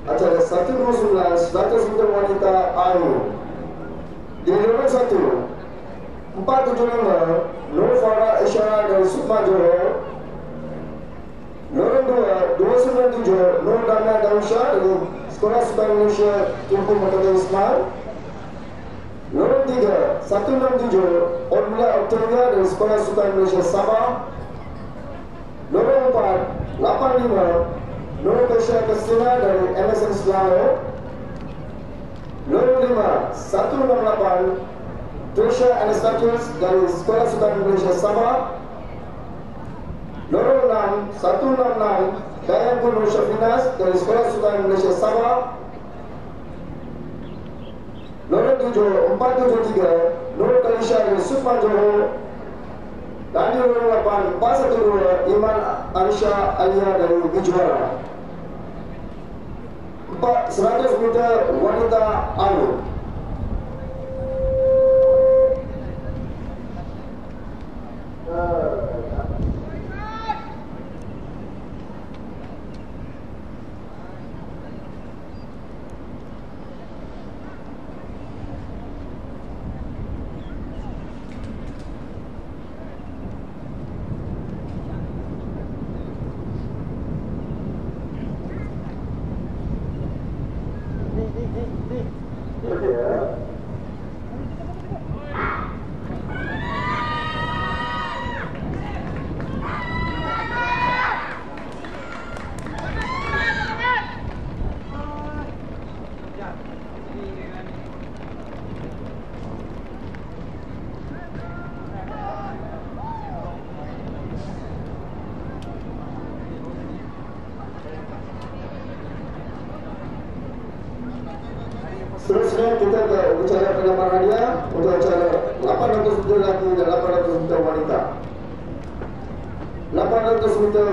acara 129 100 meter wanita AU. Di nomor 1 475 Nur Farah Isyara dari Sukma Johor. Nomor 2 297 Nur Damia Dausha dari Sekolah Sukan Malaysia Tunku Mata Ismail. Nomor 3 167 Ormila Octavia dari Sekolah Sukan Malaysia Sabah. Nomor 4 85 Nur Kesha Kristina dari MSN Selangor. Nomor 5 168 Trisha Anastasius dari Sekolah Sukan Malaysia Sabah. Nomor 6 166 Dayanpur Nur Syafinas dari Sekolah Sukan Malaysia Sabah. Nomor 7 473 Nur Kalisha dari Sukma Johor. Dan di nomor 8 412 Iman Arisha Alia dari Bijuara. 100 meter wanita AU. Seterusnya kita ke acara pendapat hadiah untuk acara 800 meter lelaki dan 800 meter wanita. 800 meter